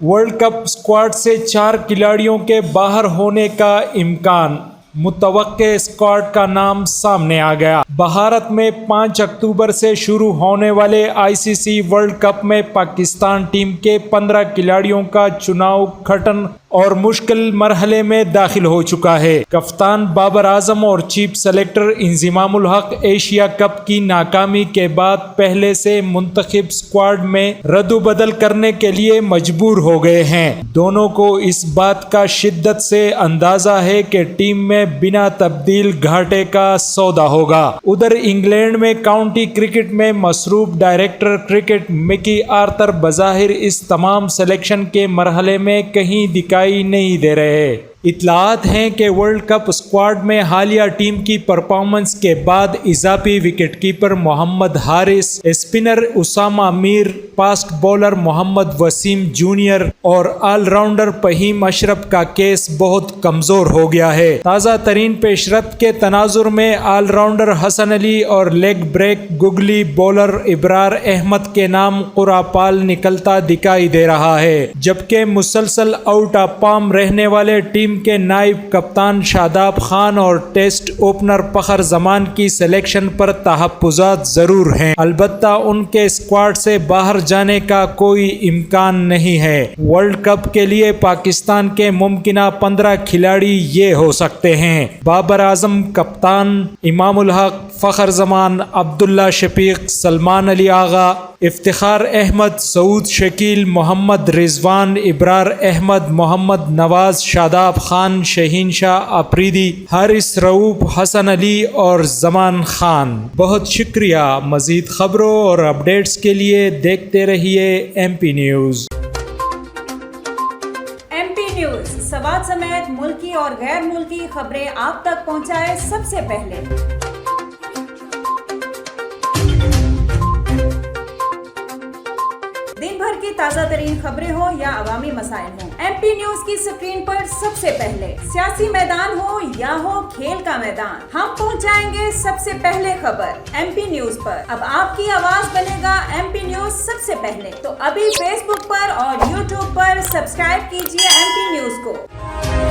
World cup squad سے 4 کھلاڑیوں کے باہر ہونے کا امکان، متوقع اسکواڈ کا نام سامنے آ گیا۔ بھارت میں 5 اکتوبر سے شروع ہونے والے ICC ورلڈ کپ میں پاکستان ٹیم کے 15 کھلاڑیوں کا چناؤ کٹھن اور مشکل مرحلے میں داخل ہو چکا ہے۔ کپتان بابر اعظم اور چیف سلیکٹر انضمام الحق ایشیا کپ کی ناکامی کے بعد پہلے سے منتخب اسکواڈ میں رد و بدل کرنے کے لیے مجبور ہو گئے ہیں۔ دونوں کو اس بات کا شدت سے اندازہ ہے کہ ٹیم میں بنا تبدیل گھاٹے کا سودا ہوگا۔ ادھر انگلینڈ میں کاؤنٹی کرکٹ میں مصروف ڈائریکٹر کرکٹ مکی آرتر بظاہر اس تمام سلیکشن کے مرحلے میں کہیں دکھائی نہیں دے رہے۔ اطلاعات ہیں کہ ورلڈ کپ اسکواڈ میں حالیہ ٹیم کی پرفارمنس کے بعد اضافی وکٹ کیپر محمد حارث، اسپنر اسامہ میر، فاسٹ بولر محمد وسیم جونیئر اور آل راؤنڈر فہیم اشرف کا کیس بہت کمزور ہو گیا ہے۔ تازہ ترین پیش رفت کے تناظر میں آل راؤنڈر حسن علی اور لیگ بریک گوگلی بولر ابرار احمد کے نام قرعہ پال نکلتا دکھائی دے رہا ہے، جبکہ مسلسل آؤٹ آف فارم رہنے والے ٹیم کے نائب کپتان شاداب خان اور ٹیسٹ اوپنر فخر زمان کی سلیکشن پر تحفظات ضرور ہیں، البتہ ان کے اسکواڈ سے باہر جانے کا کوئی امکان نہیں ہے۔ ورلڈ کپ کے لیے پاکستان کے ممکنہ 15 کھلاڑی یہ ہو سکتے ہیں: بابر اعظم کپتان، امام الحق، فخر زمان، عبداللہ شفیق، سلمان علی آغا، افتخار احمد، سعود شکیل، محمد رضوان، ابرار احمد، محمد نواز، شاداب خان، شہین شاہ آفریدی، حارث رؤوف، حسن علی اور زمان خان۔ بہت شکریہ۔ مزید خبروں اور اپڈیٹس کے لیے دیکھتے رہیے MP news. MP news Swat سمیت ملکی اور غیر ملکی خبریں آپ تک پہنچائے سب سے پہلے۔ دن بھر کی تازہ ترین خبریں ہوں یا عوامی مسائل ہوں، MP نیوز کی سکرین پر سب سے پہلے۔ سیاسی میدان ہو یا ہو کھیل کا میدان، ہم پہنچائیں گے سب سے پہلے خبر MP نیوز پر۔ اب آپ کی آواز بنے گا MP نیوز سب سے پہلے، تو ابھی فیس بک پر اور YouTube پر سبسکرائب کیجیے MP نیوز کو۔